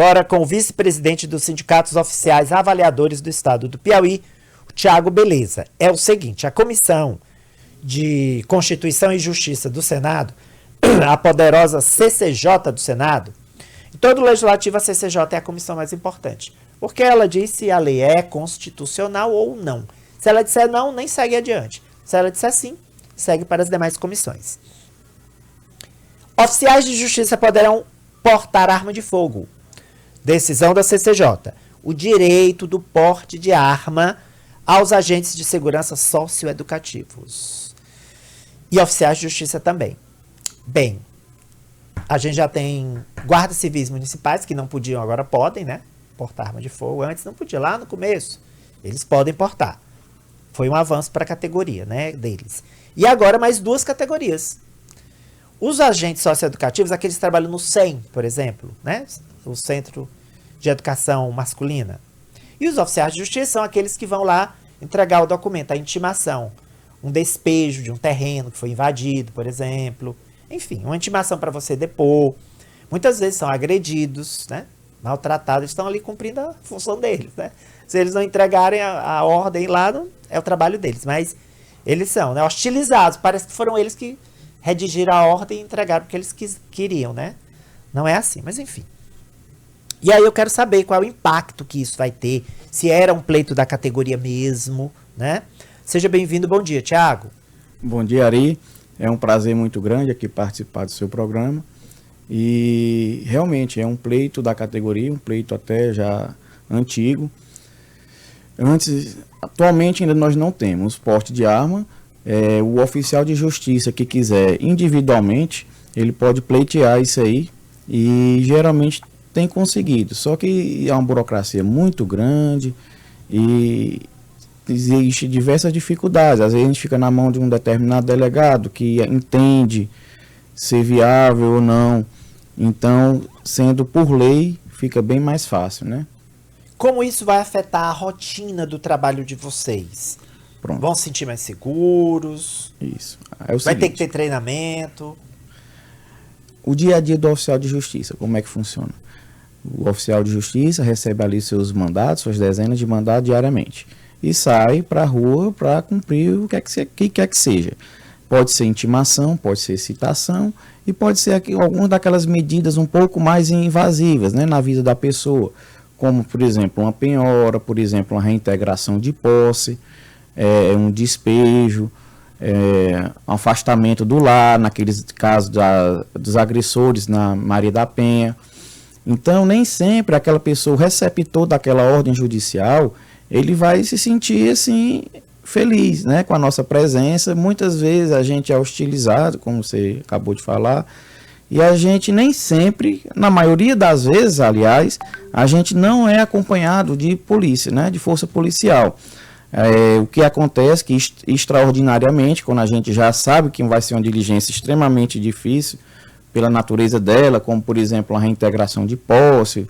Agora com o vice-presidente dos sindicatos oficiais avaliadores do estado do Piauí, o Thiago Beleza. É o seguinte, a Comissão de Constituição e Justiça do Senado, a poderosa CCJ do Senado, em todo o legislativo a CCJ é a comissão mais importante, porque ela diz se a lei é constitucional ou não. Se ela disser não, nem segue adiante. Se ela disser sim, segue para as demais comissões. Oficiais de justiça poderão portar arma de fogo. Decisão da CCJ. O direito do porte de arma aos agentes de segurança socioeducativos. E oficiais de justiça também. Bem, a gente já tem guardas civis municipais que não podiam, agora podem, né? Portar arma de fogo. Antes não podia, lá no começo. Eles podem portar. Foi um avanço para a categoria, né, deles. E agora mais duas categorias. Os agentes socioeducativos, aqueles que trabalham no SEM, por exemplo, né? O Centro de Educação Masculina. E os oficiais de justiça são aqueles que vão lá entregar o documento, a intimação. Um despejo de um terreno que foi invadido, por exemplo. Enfim, uma intimação para você depor. Muitas vezes são agredidos, né? Maltratados, estão ali cumprindo a função deles, né? Se eles não entregarem a ordem lá, não, é o trabalho deles. Mas eles são, né, hostilizados. Parece que foram eles que redigiram a ordem e entregaram porque eles queriam, né? Não é assim, mas enfim. E aí eu quero saber qual é o impacto que isso vai ter, se era um pleito da categoria mesmo, né? Seja bem-vindo, bom dia, Thiago. Bom dia, Ari. É um prazer muito grande aqui participar do seu programa. E realmente é um pleito da categoria, um pleito até já antigo. Atualmente ainda nós não temos porte de arma. O oficial de justiça que quiser individualmente, ele pode pleitear isso aí e geralmente tem conseguido. Só que é uma burocracia muito grande e existe diversas dificuldades. Às vezes a gente fica na mão de um determinado delegado que entende ser viável ou não. Então, sendo por lei, fica bem mais fácil, né? Como isso vai afetar a rotina do trabalho de vocês? Pronto. Vão se sentir mais seguros? Isso. Vai ter que ter treinamento? O dia a dia do oficial de justiça, como é que funciona? O oficial de justiça recebe ali seus mandatos, suas dezenas de mandatos diariamente. E sai para a rua para cumprir o que quer que seja. Pode ser intimação, pode ser citação e pode ser algumas daquelas medidas um pouco mais invasivas, né, na vida da pessoa. Como, por exemplo, uma penhora, por exemplo, uma reintegração de posse, um despejo, um afastamento do lar, naqueles casos dos agressores na Maria da Penha. Então, nem sempre aquela pessoa, o receptor daquela ordem judicial, ele vai se sentir assim feliz, né, com a nossa presença. Muitas vezes a gente é hostilizado, como você acabou de falar, e a gente nem sempre, na maioria das vezes, aliás, a gente não é acompanhado de polícia, né, de força policial. O que acontece que extraordinariamente, quando a gente já sabe que vai ser uma diligência extremamente difícil pela natureza dela, como por exemplo a reintegração de posse,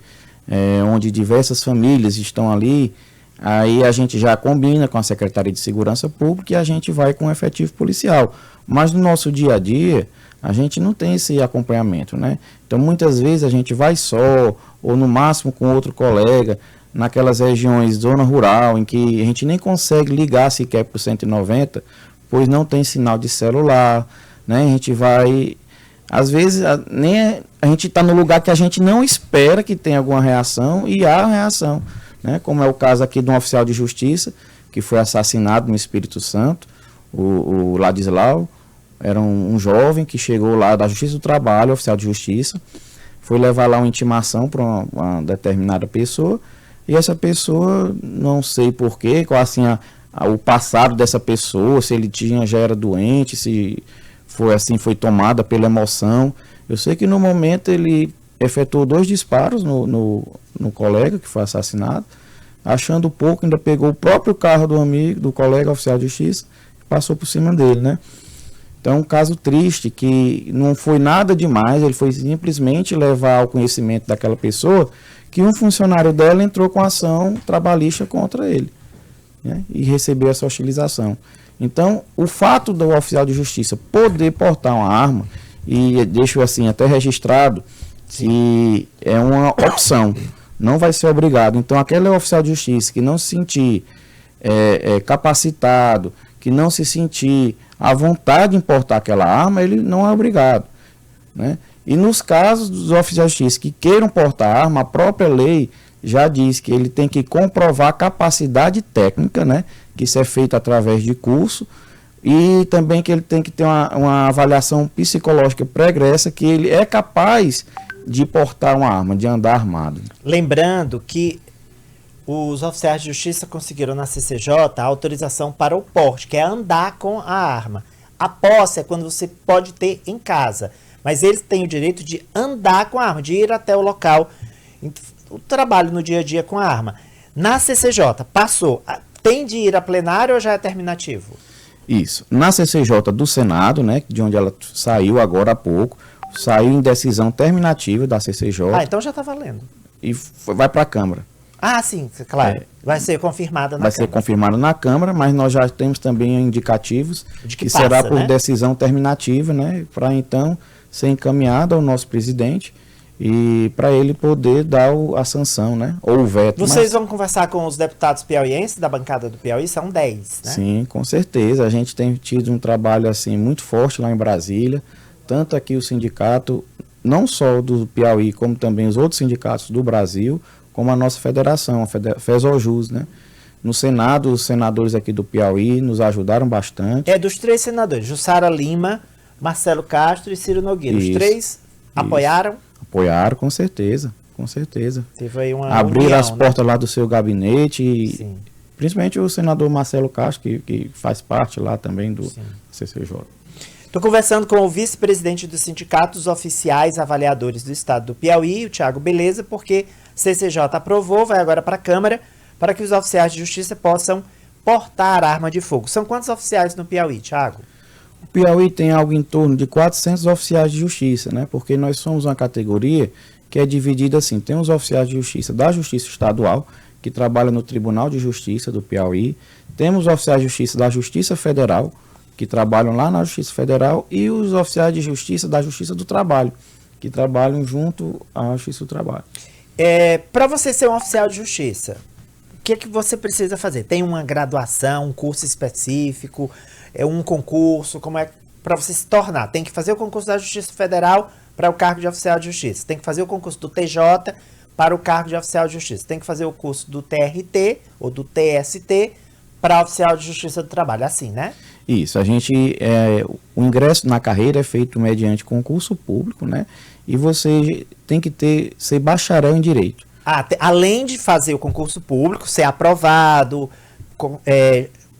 onde diversas famílias estão ali, aí a gente já combina com a Secretaria de Segurança Pública e a gente vai com o efetivo policial. Mas no nosso dia a dia, a gente não tem esse acompanhamento, né? Então muitas vezes a gente vai só, ou no máximo com outro colega, naquelas regiões, zona rural, em que a gente nem consegue ligar sequer para o 190, pois não tem sinal de celular, né? A gente vai, às vezes, a gente está no lugar que a gente não espera que tenha alguma reação e há reação, né? Como é o caso aqui de um oficial de justiça que foi assassinado no Espírito Santo, o Ladislau, era um jovem que chegou lá da Justiça do Trabalho, oficial de justiça, foi levar lá uma intimação para uma determinada pessoa, e essa pessoa, não sei porquê, qual assim o passado dessa pessoa, se ele já era doente, se foi assim, foi tomada pela emoção. Eu sei que no momento ele efetuou 2 disparos no colega que foi assassinado, achando pouco, ainda pegou o próprio carro do amigo, do colega oficial de justiça, e passou por cima dele, né? Então, um caso triste, que não foi nada demais, ele foi simplesmente levar ao conhecimento daquela pessoa que um funcionário dela entrou com ação trabalhista contra ele, né, e recebeu essa hostilização. Então, o fato do oficial de justiça poder portar uma arma, e deixo assim até registrado que é uma opção, não vai ser obrigado. Então, aquele oficial de justiça que não se sentir capacitado, que não se sentir à vontade de portar aquela arma, ele não é obrigado, né? E nos casos dos oficiais de justiça que queiram portar arma, a própria lei já diz que ele tem que comprovar a capacidade técnica, né? Que isso é feito através de curso, e também que ele tem que ter uma avaliação psicológica pregressa, que ele é capaz de portar uma arma, de andar armado. Lembrando que os oficiais de justiça conseguiram na CCJ a autorização para o porte, que é andar com a arma. A posse é quando você pode ter em casa, mas eles têm o direito de andar com a arma, de ir até o local, o trabalho no dia a dia com a arma. Na CCJ, passou, tem de ir a plenário ou já é terminativo? Isso. Na CCJ do Senado, né, de onde ela saiu agora há pouco, saiu em decisão terminativa da CCJ. Ah, então já está valendo. E vai para a Câmara. Ah, sim, claro. Vai ser confirmada na Vai Câmara. ser confirmada na Câmara, mas nós já temos também indicativos De que será passa, por né? decisão terminativa, né, para então ser encaminhado ao nosso presidente e para ele poder dar a sanção, né, ou o veto. Vocês vão conversar com os deputados piauienses da bancada do Piauí? São 10, né? Sim, com certeza. A gente tem tido um trabalho assim muito forte lá em Brasília, tanto aqui o sindicato, não só do Piauí, como também os outros sindicatos do Brasil, como a nossa federação, a FESOJUS, né? No Senado, os senadores aqui do Piauí nos ajudaram bastante. É dos 3 senadores, Jussara Lima, Marcelo Castro e Ciro Nogueira. Os 3 apoiaram? Apoiaram, com certeza, com certeza. Teve aí uma Abriram união, as portas lá do seu gabinete, e Sim. principalmente o senador Marcelo Castro, que faz parte lá também do CCJ. Estou conversando com o vice-presidente dos sindicatos oficiais avaliadores do estado do Piauí, o Thiago Beleza, porque CCJ aprovou, vai agora para a Câmara, para que os oficiais de justiça possam portar arma de fogo. São quantos oficiais no Piauí, Thiago? O Piauí tem algo em torno de 400 oficiais de justiça, né? Porque nós somos uma categoria que é dividida assim. Tem os oficiais de justiça da Justiça Estadual, que trabalham no Tribunal de Justiça do Piauí. Temos os oficiais de justiça da Justiça Federal, que trabalham lá na Justiça Federal, e os oficiais de justiça da Justiça do Trabalho, que trabalham junto à Justiça do Trabalho. Para você ser um oficial de justiça, o que é que você precisa fazer? Tem uma graduação, um curso específico, um concurso? Como é para você se tornar? Tem que fazer o concurso da Justiça Federal para o cargo de oficial de justiça. Tem que fazer o concurso do TJ para o cargo de oficial de justiça. Tem que fazer o curso do TRT ou do TST para oficial de justiça do trabalho. Assim, né? Isso, o ingresso na carreira é feito mediante concurso público, né? E você tem que ser bacharel em Direito. Além de fazer o concurso público, ser aprovado,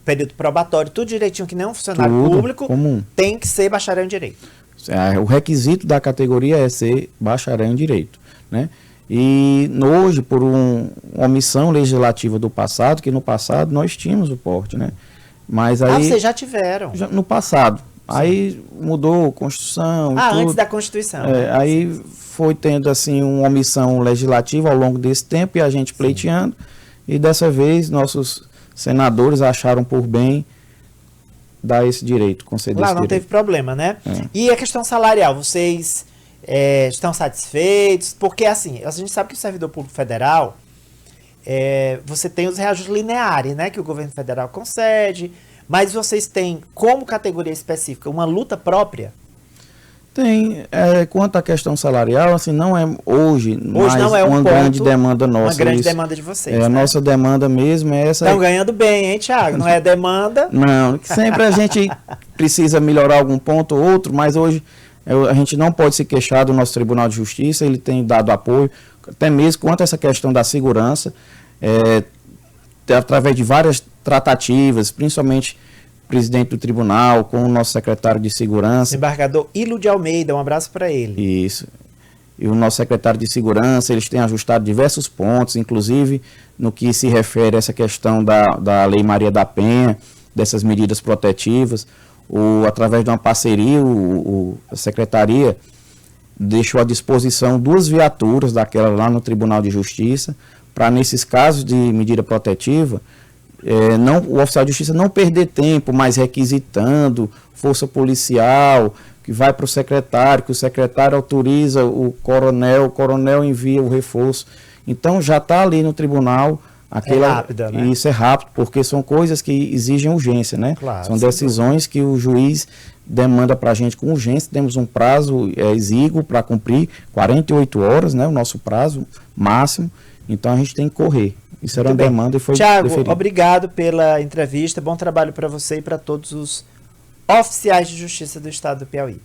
período probatório, tudo direitinho, que nem um funcionário Tudo público, comum. Tem que ser bacharel em Direito. O requisito da categoria é ser bacharel em Direito, né? E hoje, por uma omissão legislativa do passado, que no passado nós tínhamos o porte, né? Mas aí, vocês já tiveram. No passado. Sim. Aí mudou a Constituição. Antes da Constituição. Aí foi tendo assim uma omissão legislativa ao longo desse tempo e a gente pleiteando. E dessa vez nossos senadores acharam por bem dar esse direito, conceder esse direito. Lá não teve problema, né? E a questão salarial, vocês estão satisfeitos? Porque assim, a gente sabe que o servidor público federal, você tem os reajustes lineares, né? Que o governo federal concede, mas vocês têm, como categoria específica, uma luta própria? Tem. Quanto à questão salarial, assim, não é hoje mais não é uma grande demanda nossa. Uma grande demanda de vocês. A nossa demanda mesmo é essa. Estão ganhando bem, hein, Thiago? Não é demanda? Não, sempre a gente precisa melhorar algum ponto ou outro, mas hoje a gente não pode se queixar do nosso Tribunal de Justiça, ele tem dado apoio, até mesmo quanto a essa questão da segurança, através de várias tratativas, principalmente presidente do tribunal, com o nosso secretário de segurança. Embargador Hilo de Almeida, um abraço para ele. Isso. E o nosso secretário de segurança, eles têm ajustado diversos pontos, inclusive no que se refere a essa questão da Lei Maria da Penha, dessas medidas protetivas. Através de uma parceria, a secretaria deixou à disposição 2 viaturas daquela lá no Tribunal de Justiça, para nesses casos de medida protetiva, o oficial de justiça não perder tempo mais requisitando força policial, que vai para o secretário autoriza o coronel envia o reforço. Então já está ali no tribunal. Rápida, né? Isso é rápido, porque são coisas que exigem urgência, né? Claro, são decisões que o juiz demanda para a gente com urgência. Temos um prazo exíguo para cumprir, 48 horas, né? O nosso prazo máximo. Então a gente tem que correr. Isso era uma demanda e foi Thiago, deferido. obrigado pela entrevista. Bom trabalho para você e para todos os oficiais de justiça do estado do Piauí.